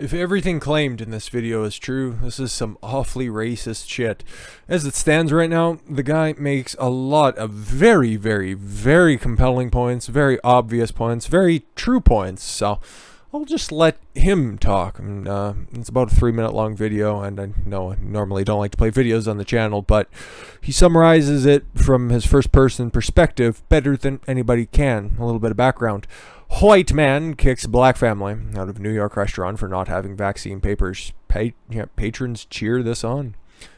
If everything claimed in this video is true, this is some awfully racist shit. As it stands right now, the guy makes a lot of very, very, very compelling points, very obvious points, very true points, so I'll just let him talk. It's about a 3-minute long video, and I know I normally don't like to play videos on the channel, but he summarizes it from his first-person perspective better than anybody can. A little bit of background. White man kicks black family out of New York restaurant for not having vaccine papers. Patrons cheer this on.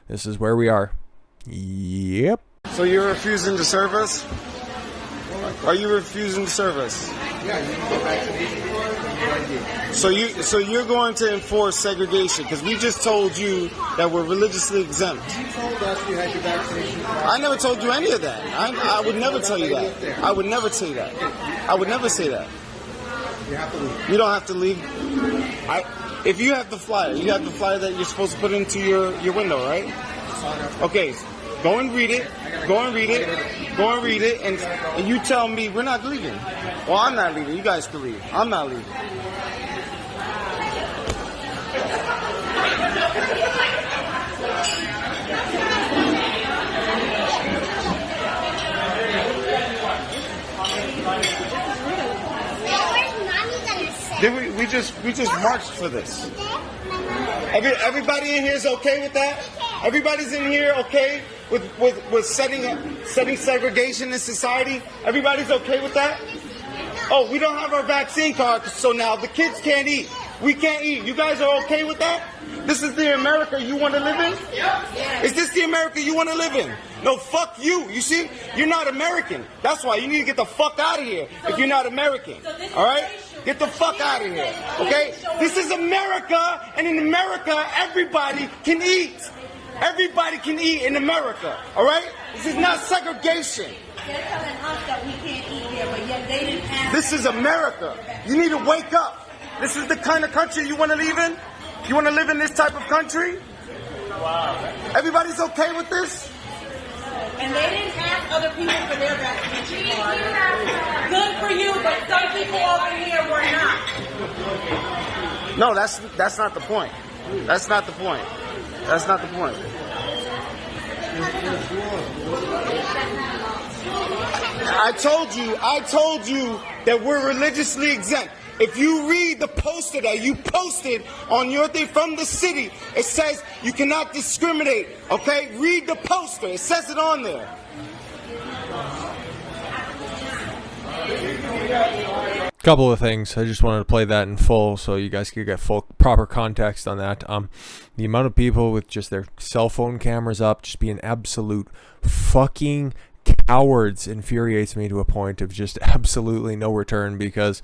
This is where we are. Yep. So you're refusing to serve us? Are you refusing to serve us? Yeah, you can get vaccinated. So you're going to enforce segregation because we just told you that we're religiously exempt. You told us you had your vaccination card. I never told you any of that. I would never tell you that. I would never tell you that. I would never say that. You have to leave. You don't have to leave. If you have the flyer, you have the flyer that you're supposed to put into your window, right? Okay, go and read it. Go and read it. Go and read it, and you tell me we're not leaving. Well, I'm not leaving. You guys can leave. I'm not leaving. We just marched for this. Everybody in here is okay with that? Everybody's in here okay with setting segregation in society? Everybody's okay with that? Oh, we don't have our vaccine card, so now the kids can't eat. We can't eat. You guys are okay with that? This is the America you want to live in? Is this the America you want to live in? No, fuck you. You see? You're not American. That's why you need to get the fuck out of here if you're not American. All right? Get the fuck out of here. Okay? This is America, and in America, everybody can eat. Everybody can eat in America. All right? This is not segregation. They're telling us that we can't eat here, but yet they didn't have. This is America. You need to wake up. This is the kind of country you want to live in? You want to live in this type of country? Wow. Everybody's okay with this? And they didn't ask other people for their vaccination card. Good for you, but some people over here were not. No, that's not the point. That's not the point. That's not the point. I told you that we're religiously exempt. If you read the poster that you posted on your thing from the city, it says you cannot discriminate, okay? Read the poster. It says it on there. Couple of things. I just wanted to play that in full so you guys could get full proper context on that. The amount of people with just their cell phone cameras up just being absolute fucking cowards infuriates me to a point of just absolutely no return, because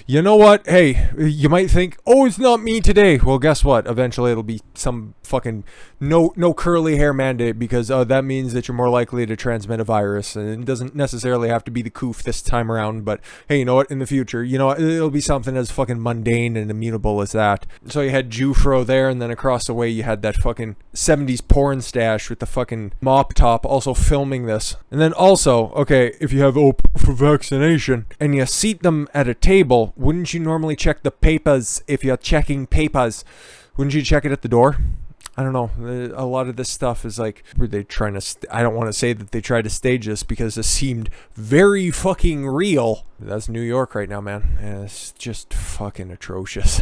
you know what? Hey, you might think, oh, it's not me today. Well, guess what? Eventually it'll be some fucking no curly hair mandate, because that means that you're more likely to transmit a virus, and it doesn't necessarily have to be the coof this time around, but hey, you know what? In the future, you know, it'll be something as fucking mundane and immutable as that. So you had Jufro there, and then across the way you had that fucking 70s porn stash with the fucking mop top also filming this. And then also, okay, if you have proof of vaccination and you seat them at a table, wouldn't you normally check the papers? If you're checking papers, wouldn't you check it at the door? I don't know. A lot of this stuff is like, were they trying to, I don't want to say that they tried to stage this because it seemed very fucking real. That's New York right now, man. And it's just fucking atrocious.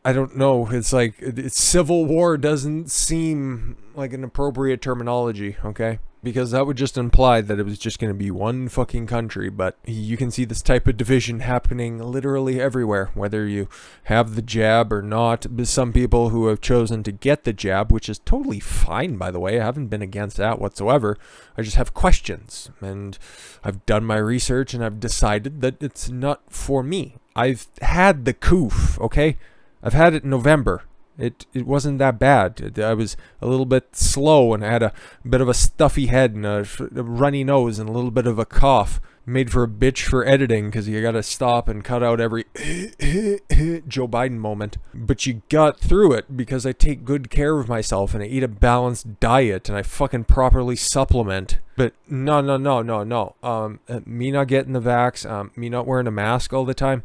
I don't know. It's like, civil war doesn't seem like an appropriate terminology, okay? Because that would just imply that it was just going to be one fucking country, but you can see this type of division happening literally everywhere, whether you have the jab or not. Some people who have chosen to get the jab, which is totally fine, by the way. I haven't been against that whatsoever. I just have questions, and I've done my research, and I've decided that it's not for me. I've had the coof, okay? I've had it in November. It wasn't that bad. I was a little bit slow, and I had a bit of a stuffy head and a runny nose and a little bit of a cough. Made for a bitch for editing, because you gotta stop and cut out every Joe Biden moment. But you got through it because I take good care of myself and I eat a balanced diet and I fucking properly supplement. But no. Me not getting the vax, me not wearing a mask all the time.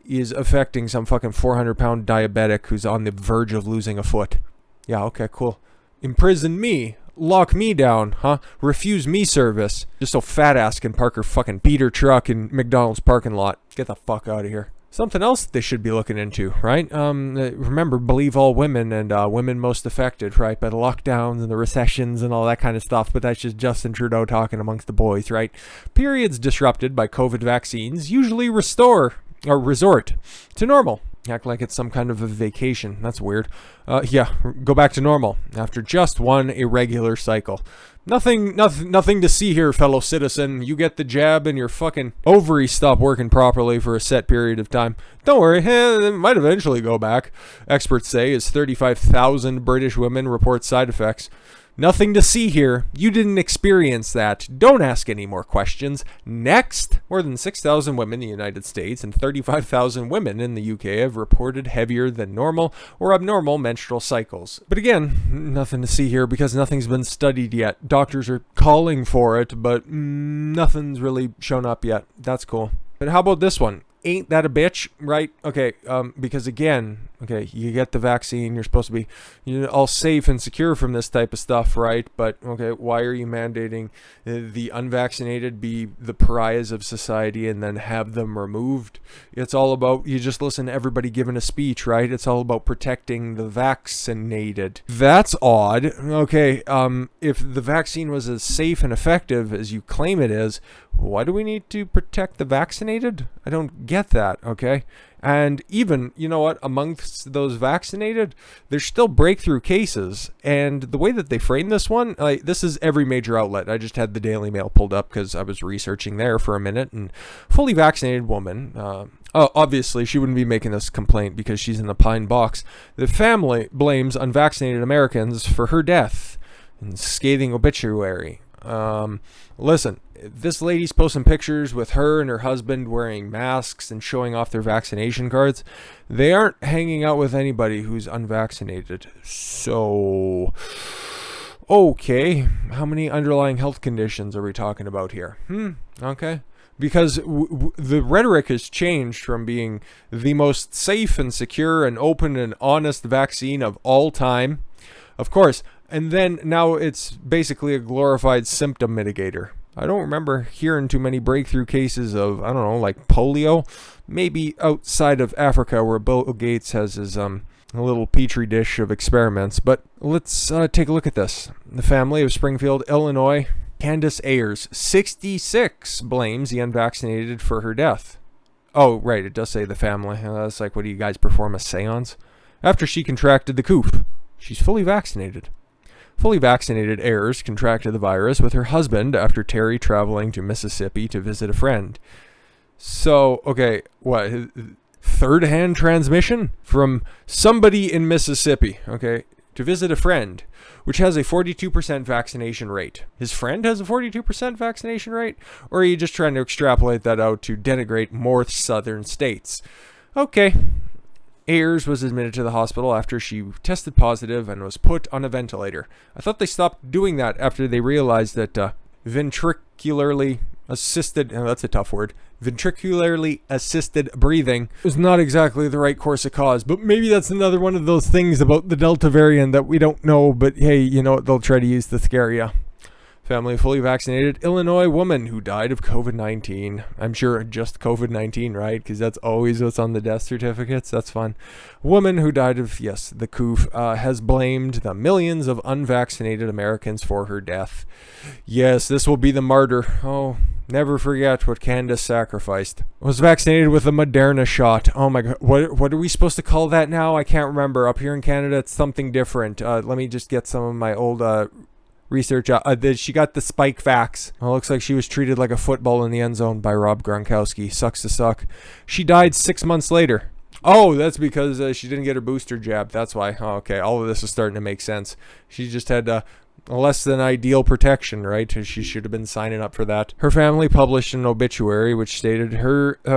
is affecting some fucking 400-pound diabetic who's on the verge of losing a foot. Yeah, okay, cool. Imprison me. Lock me down, huh? Refuse me service. Just so fat ass can park her fucking beater truck in McDonald's parking lot. Get the fuck out of here. Something else they should be looking into, right? Remember, believe all women and women most affected, right? By the lockdowns and the recessions and all that kind of stuff. But that's just Justin Trudeau talking amongst the boys, right? Periods disrupted by COVID vaccines usually resort to normal. Act like it's some kind of a vacation. That's weird. Yeah, go back to normal after just one irregular cycle. Nothing to see here, fellow citizen. You get the jab and your fucking ovaries stop working properly for a set period of time. Don't worry, it might eventually go back. Experts say as 35,000 British women report side effects. Nothing to see here. You didn't experience that. Don't ask any more questions. Next, more than 6,000 women in the United States and 35,000 women in the UK have reported heavier than normal or abnormal menstrual cycles. But again, nothing to see here because nothing's been studied yet. Doctors are calling for it, but nothing's really shown up yet. That's cool. But how about this one? Ain't that a bitch, right? Okay, because again, okay, you get the vaccine, you're supposed to be all safe and secure from this type of stuff, right? But, okay, why are you mandating the unvaccinated be the pariahs of society and then have them removed? It's all about, you just listen to everybody giving a speech, right? It's all about protecting the vaccinated. That's odd. Okay, if the vaccine was as safe and effective as you claim it is, why do we need to protect the vaccinated? I don't get that, okay? And even, you know what, amongst those vaccinated, there's still breakthrough cases. And the way that they frame this one, like, this is every major outlet. I just had the Daily Mail pulled up because I was researching there for a minute. And fully vaccinated woman, obviously she wouldn't be making this complaint because she's in the pine box. The family blames unvaccinated Americans for her death in scathing obituary. Listen, this lady's posting pictures with her and her husband wearing masks and showing off their vaccination cards. They aren't hanging out with anybody who's unvaccinated. So, okay, how many underlying health conditions are we talking about here? Okay. Because the rhetoric has changed from being the most safe and secure and open and honest vaccine of all time. Of course, and then now it's basically a glorified symptom mitigator. I don't remember hearing too many breakthrough cases of, I don't know, like polio. Maybe outside of Africa where Bill Gates has his a little petri dish of experiments. But let's take a look at this. The family of Springfield, Illinois, Candace Ayers, 66, blames the unvaccinated for her death. Oh, right, it does say the family. That's like, what do you guys perform, a seance? After she contracted the coof. She's fully vaccinated. Fully vaccinated Ayers contracted the virus with her husband after Terry traveling to Mississippi to visit a friend. So, okay, what? Third-hand transmission from somebody in Mississippi, okay, to visit a friend, which has a 42% vaccination rate. His friend has a 42% vaccination rate? Or are you just trying to extrapolate that out to denigrate more southern states? Okay. Ayers was admitted to the hospital after she tested positive and was put on a ventilator. I thought they stopped doing that after they realized that ventricularly assisted, that's a tough word, ventricularly assisted breathing was not exactly the right course of cause. But maybe that's another one of those things about the Delta variant that we don't know, but hey, you know what, they'll try to use to scare you. Family of fully vaccinated Illinois woman who died of COVID-19. I'm sure just COVID-19, right? Because that's always what's on the death certificates. That's fun. Woman who died of, yes, the coof, has blamed the millions of unvaccinated Americans for her death. Yes, this will be the martyr. Oh, never forget what Candace sacrificed. Was vaccinated with a Moderna shot. Oh my God. What are we supposed to call that now? I can't remember. Up here in Canada, it's something different. Let me just get some of my old research. She got the spike vax. Well, looks like she was treated like a football in the end zone by Rob Gronkowski. Sucks to suck. She died 6 months later. Oh, that's because she didn't get her booster jab. That's why. Oh, okay, all of this is starting to make sense. She just had a less than ideal protection, right? She should have been signing up for that. Her family published an obituary which stated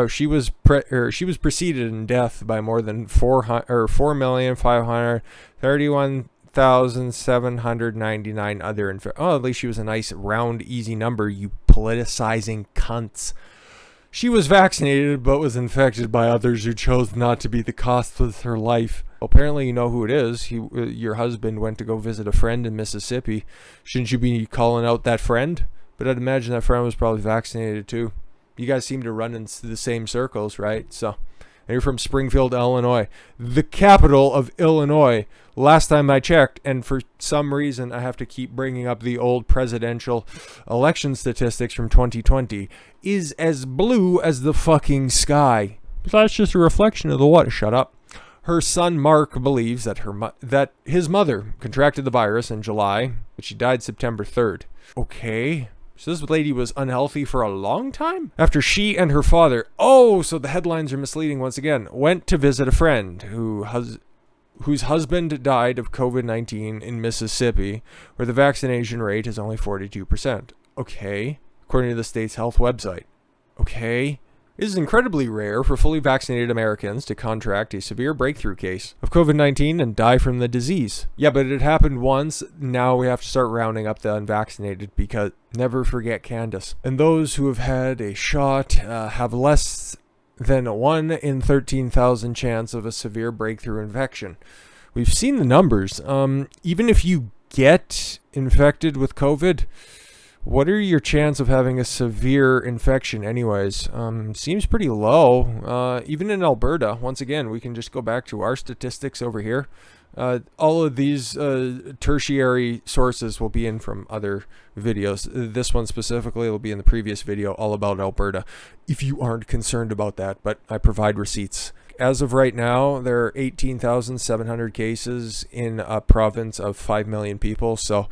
she was preceded in death by more than 4,531,799 other at least she was a nice round easy number, you politicizing cunts. She was vaccinated but was infected by others who chose not to be the cost with her life. Apparently you know who it is. Your husband went to go visit a friend in Mississippi. Shouldn't you be calling out that friend? But I'd imagine that friend was probably vaccinated too. You guys seem to run in the same circles, right? So, and you're from Springfield, Illinois, the capital of Illinois. Last time I checked, and for some reason I have to keep bringing up the old presidential election statistics from 2020, is as blue as the fucking sky. But that's just a reflection of the water. Shut up. Her son Mark believes that his mother contracted the virus in July, but she died September 3rd. Okay. So this lady was unhealthy for a long time? After she and her father, so the headlines are misleading once again, went to visit a friend whose husband died of COVID-19 in Mississippi, where the vaccination rate is only 42%. Okay. According to the state's health website. Okay. It is incredibly rare for fully vaccinated Americans to contract a severe breakthrough case of COVID-19 and die from the disease. Yeah, but it happened once. Now we have to start rounding up the unvaccinated because never forget Candace. And those who have had a shot have less than a 1 in 13,000 chance of a severe breakthrough infection. We've seen the numbers. Even if you get infected with COVID, what are your chances of having a severe infection anyways? Seems pretty low. Even in Alberta, once again, we can just go back to our statistics over here. All of these tertiary sources will be in from other videos. This one specifically will be in the previous video all about Alberta, if you aren't concerned about that, but I provide receipts. As of right now, there are 18,700 cases in a province of 5 million people. So,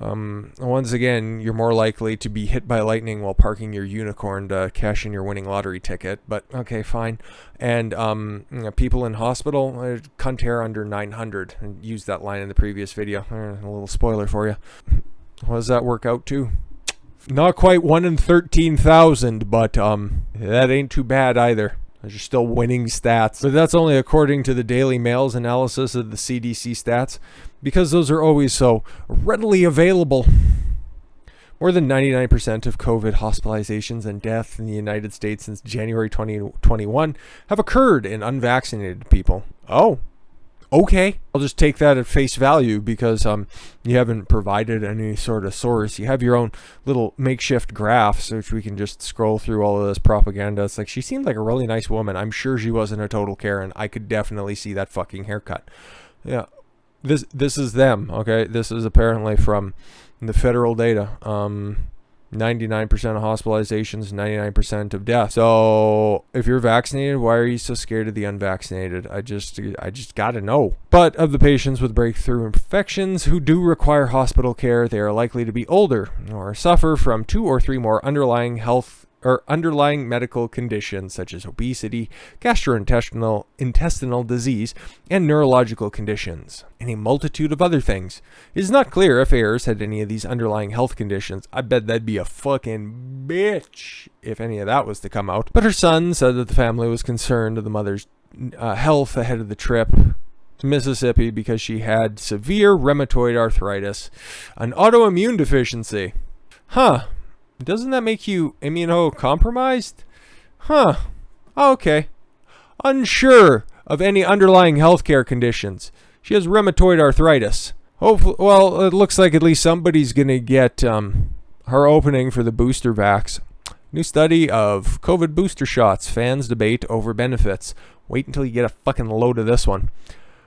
once again, you're more likely to be hit by lightning while parking your unicorn to cash in your winning lottery ticket. But, okay, fine. And people in hospital, cunt hair under 900. I used that line in the previous video. A little spoiler for you. What does that work out to? Not quite 1 in 13,000, but that ain't too bad either. You're still winning stats. But that's only according to the Daily Mail's analysis of the CDC stats, because those are always so readily available. More than 99% of COVID hospitalizations and deaths in the United States since January 2021 have occurred in unvaccinated people. Oh, okay. I'll just take that at face value because you haven't provided any sort of source. You have your own little makeshift graphs, which we can just scroll through all of this propaganda. It's like, she seemed like a really nice woman. I'm sure she wasn't a total Karen. I could definitely see that fucking haircut. Yeah, this is them, okay? This is apparently from the federal data. 99% of hospitalizations, 99% of deaths. So if you're vaccinated, why are you so scared of the unvaccinated? I just gotta know. But of the patients with breakthrough infections who do require hospital care, they are likely to be older or suffer from 2 or 3 more underlying medical conditions such as obesity, gastrointestinal disease, and neurological conditions, and a multitude of other things. It is not clear if Ayers had any of these underlying health conditions. I bet that'd be a fucking bitch if any of that was to come out. But her son said that the family was concerned of the mother's health ahead of the trip to Mississippi because she had severe rheumatoid arthritis, an autoimmune deficiency. Huh. Doesn't that make you immunocompromised? Huh. Okay. Unsure of any underlying healthcare conditions. She has rheumatoid arthritis. Hopefully, well, it looks like at least somebody's going to get her opening for the booster vax. New study of COVID booster shots. Fans debate over benefits. Wait until you get a fucking load of this one.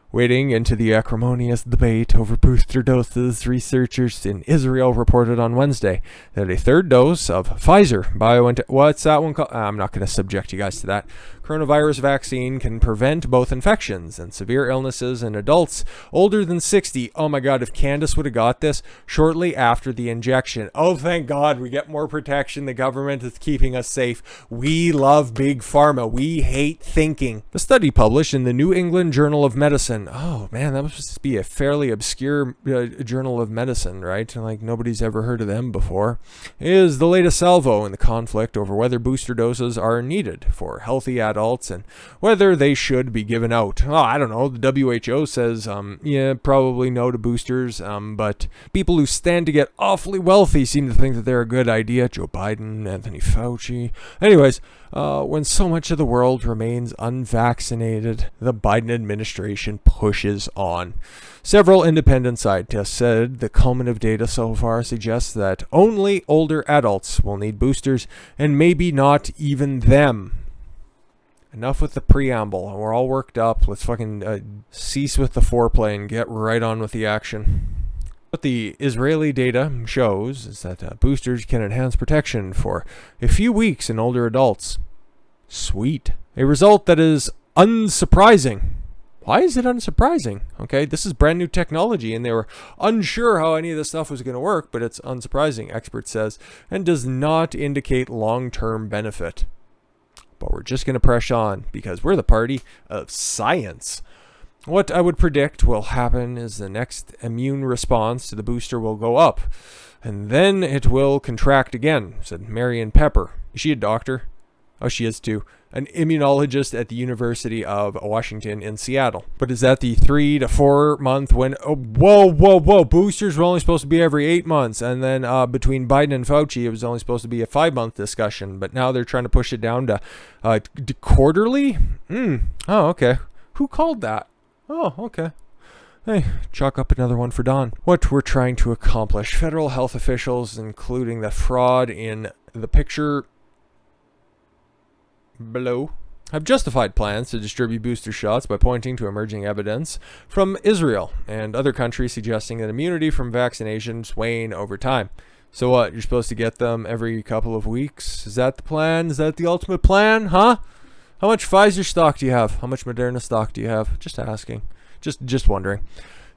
Wading into the acrimonious debate over booster doses, researchers in Israel reported on Wednesday that a third dose of Pfizer BioNTech, what's that one called? I'm not going to subject you guys to that. Coronavirus vaccine can prevent both infections and severe illnesses in adults older than 60. Oh my God, if Candace would have got this shortly after the injection. Oh, thank God, we get more protection. The government is keeping us safe. We love big pharma. We hate thinking. The study published in the New England Journal of Medicine. Oh man, that must be a fairly obscure journal of medicine, right? Like nobody's ever heard of them before. Is the latest salvo in the conflict over whether booster doses are needed for healthy adults. adults and whether they should be given out. Oh, I don't know. The WHO says, yeah, probably no to boosters, but people who stand to get awfully wealthy seem to think that they're a good idea. Joe Biden, Anthony Fauci. Anyways, when so much of the world remains unvaccinated, the Biden administration pushes on. Several independent scientists said the culminative data so far suggests that only older adults will need boosters, and maybe not even them. Enough with the preamble. We're all worked up. Let's fucking cease with the foreplay and get right on with the action. What the Israeli data shows is that boosters can enhance protection for a few weeks in older adults. Sweet. A result that is unsurprising. Why is it unsurprising? Okay, this is brand new technology, and they were unsure how any of this stuff was going to work, but it's unsurprising, expert says, and does not indicate long-term benefit. But we're just going to press on, because we're the party of science. What I would predict will happen is the next immune response to the booster will go up, and then it will contract again, said Marion Pepper. Is she a doctor? Oh, she is too. An immunologist at the University of Washington in Seattle. But is that the 3 to 4 month when... Oh, whoa. Boosters were only supposed to be every 8 months. And then between Biden and Fauci, it was only supposed to be a 5-month discussion. But now they're trying to push it down to quarterly? Oh, okay. Who called that? Oh, okay. Hey, chalk up another one for Don. What we're trying to accomplish. Federal health officials, including the fraud in the picture below, have justified plans to distribute booster shots by pointing to emerging evidence from Israel and other countries suggesting that immunity from vaccinations wane over time. So what, you're supposed to get them every couple of weeks? Is that the plan? Is that the ultimate plan, huh? How much Pfizer stock do you have? How much Moderna stock do you have? Just asking. Just wondering.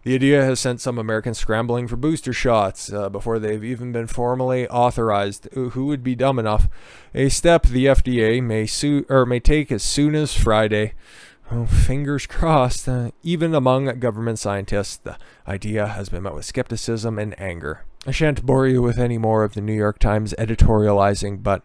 The idea has sent some Americans scrambling for booster shots before they've even been formally authorized. Who would be dumb enough? A step the FDA may take as soon as Friday. Oh, fingers crossed. Even among government scientists, the idea has been met with skepticism and anger. I shan't bore you with any more of the New York Times editorializing, but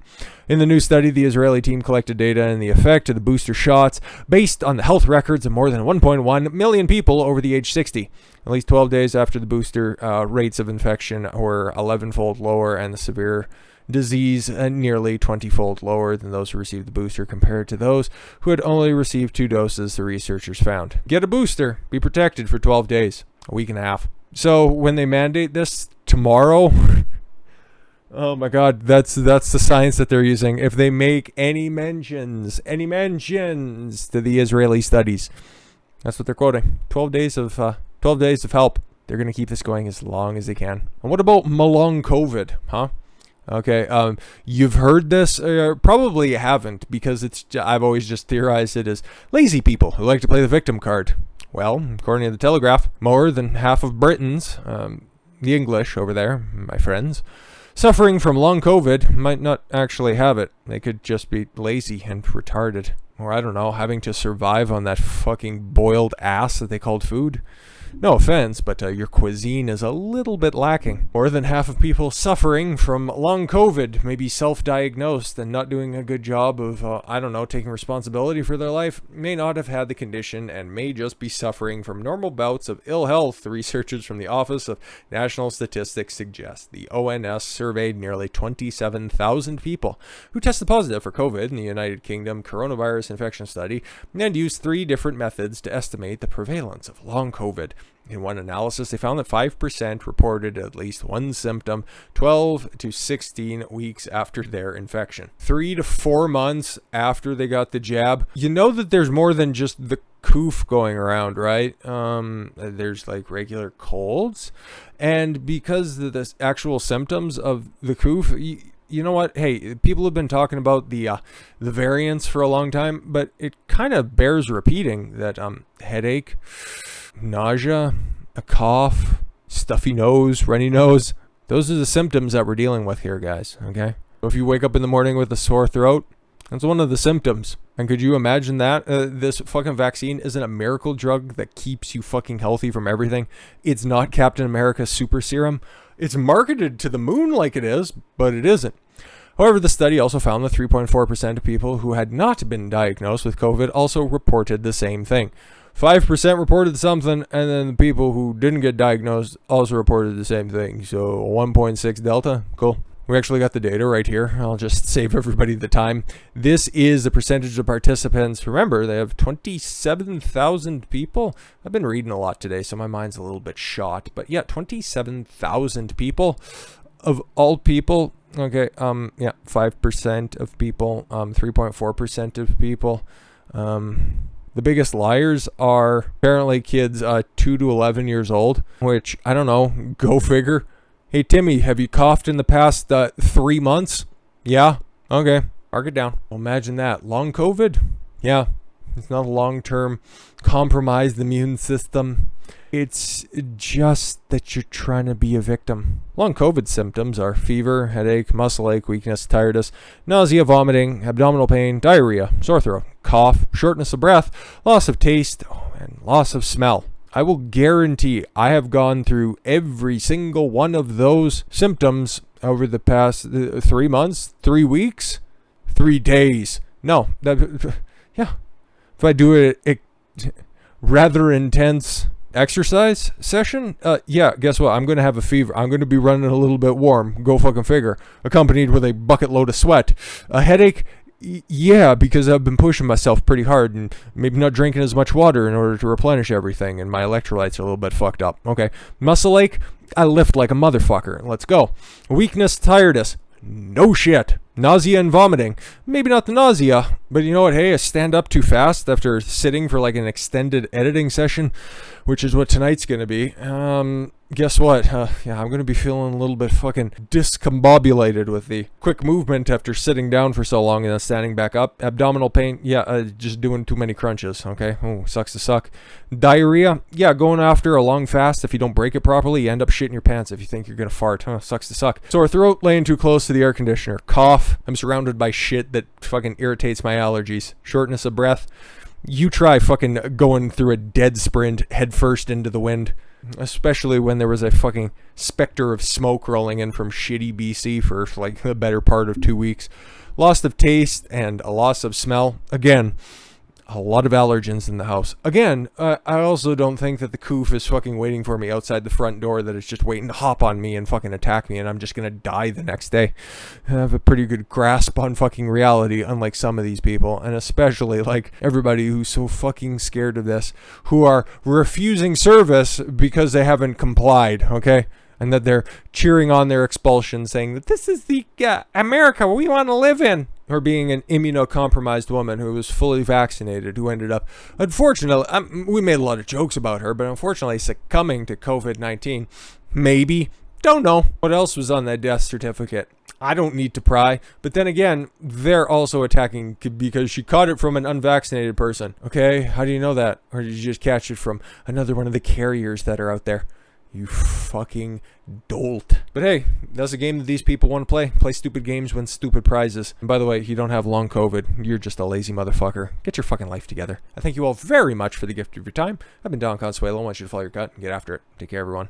in the new study, the Israeli team collected data and the effect of the booster shots based on the health records of more than 1.1 million people over the age 60. At least 12 days after the booster, rates of infection were 11-fold lower, and the severe disease nearly 20-fold lower than those who received the booster compared to those who had only received 2 doses, the researchers found. Get a booster. Be protected for 12 days, a week and a half. So when they mandate this tomorrow, oh my God, that's the science that they're using. If they make any mentions to the Israeli studies, that's what they're quoting. 12 days of help. They're going to keep this going as long as they can. And what about long COVID, huh? Okay, you've heard this, probably you haven't, because I've always just theorized it as lazy people who like to play the victim card. Well, according to the Telegraph, more than half of Britons, the English over there, my friends, suffering from long COVID might not actually have it. They could just be lazy and retarded. Or I don't know, having to survive on that fucking boiled ass that they called food. No offense, but your cuisine is a little bit lacking. More than half of people suffering from long COVID may be self-diagnosed and not doing a good job of, taking responsibility for their life, may not have had the condition and may just be suffering from normal bouts of ill health, the researchers from the Office of National Statistics suggest. The ONS surveyed nearly 27,000 people who tested positive for COVID in the United Kingdom coronavirus infection study and used 3 different methods to estimate the prevalence of long COVID. In one analysis, they found that 5% reported at least one symptom 12 to 16 weeks after their infection. 3 to 4 months after they got the jab. You know that there's more than just the coof going around, right? There's like regular colds. And because of the actual symptoms of the coof, you know what? Hey, people have been talking about the variants for a long time, but it kind of bears repeating that headache, nausea, a cough, stuffy nose, runny nose. Those are the symptoms that we're dealing with here, guys, okay? So if you wake up in the morning with a sore throat, that's one of the symptoms. And could you imagine that? This fucking vaccine isn't a miracle drug that keeps you fucking healthy from everything. It's not Captain America's super serum. It's marketed to the moon like it is, but it isn't. However, the study also found that 3.4% of people who had not been diagnosed with COVID also reported the same thing. 5% reported something, and then the people who didn't get diagnosed also reported the same thing. So 1.6 delta. Cool. We actually got the data right here. I'll just save everybody the time. This is the percentage of participants. Remember, they have 27,000 people. I've been reading a lot today, so my mind's a little bit shot. But yeah, 27,000 people of all people. Okay, yeah, 5% of people, 3.4% of people. The biggest liars are apparently kids 2 to 11 years old, which, I don't know, go figure. Hey, Timmy, have you coughed in the past 3 months? Yeah? Okay. Mark it down. Well, imagine that. Long COVID? Yeah. It's not a long-term compromised immune system. It's just that you're trying to be a victim. Long COVID symptoms are fever, headache, muscle ache, weakness, tiredness, nausea, vomiting, abdominal pain, diarrhea, sore throat, cough, shortness of breath, loss of taste, and loss of smell. I will guarantee I have gone through every single one of those symptoms over the past 3 months, 3 weeks, 3 days. No, yeah. If I do a rather intense exercise session, yeah, guess what? I'm going to have a fever. I'm going to be running a little bit warm. Go fucking figure. Accompanied with a bucket load of sweat. A headache? Yeah, because I've been pushing myself pretty hard and maybe not drinking as much water in order to replenish everything, and my electrolytes are a little bit fucked up. Okay. Muscle ache? I lift like a motherfucker. Let's go. Weakness, tiredness? No shit. Nausea and vomiting? Maybe not the nausea, but you know what? Hey, I stand up too fast after sitting for like an extended editing session, which is what tonight's going to be. Guess what? Yeah, I'm going to be feeling a little bit fucking discombobulated with the quick movement after sitting down for so long and then standing back up. Abdominal pain? Yeah, just doing too many crunches, okay? Oh, sucks to suck. Diarrhea? Yeah, going after a long fast, if you don't break it properly, you end up shitting your pants if you think you're going to fart. Sucks to suck. Sore throat? Laying too close to the air conditioner. Cough? I'm surrounded by shit that fucking irritates my allergies. Shortness of breath? You try fucking going through a dead sprint head first into the wind. Especially when there was a fucking specter of smoke rolling in from shitty BC for like the better part of 2 weeks. Loss of taste and a loss of smell. Again, a lot of allergens in the house. Again, I also don't think that the coof is fucking waiting for me outside the front door, that it's just waiting to hop on me and fucking attack me and I'm just gonna die the next day. I have a pretty good grasp on fucking reality, unlike some of these people, and especially like everybody who's so fucking scared of this, who are refusing service because they haven't complied, okay? And that they're cheering on their expulsion, saying that this is the America we want to live in. Or being an immunocompromised woman who was fully vaccinated, who ended up, unfortunately, we made a lot of jokes about her, but unfortunately succumbing to COVID-19. Maybe. Don't know. What else was on that death certificate? I don't need to pry. But then again, they're also attacking because she caught it from an unvaccinated person. Okay, how do you know that? Or did you just catch it from another one of the carriers that are out there? You fucking dolt. But hey, that's a game that these people want to play. Play stupid games, win stupid prizes. And by the way, you don't have long COVID. You're just a lazy motherfucker. Get your fucking life together. I thank you all very much for the gift of your time. I've been Don Consuelo. I want you to follow your gut and get after it. Take care, everyone.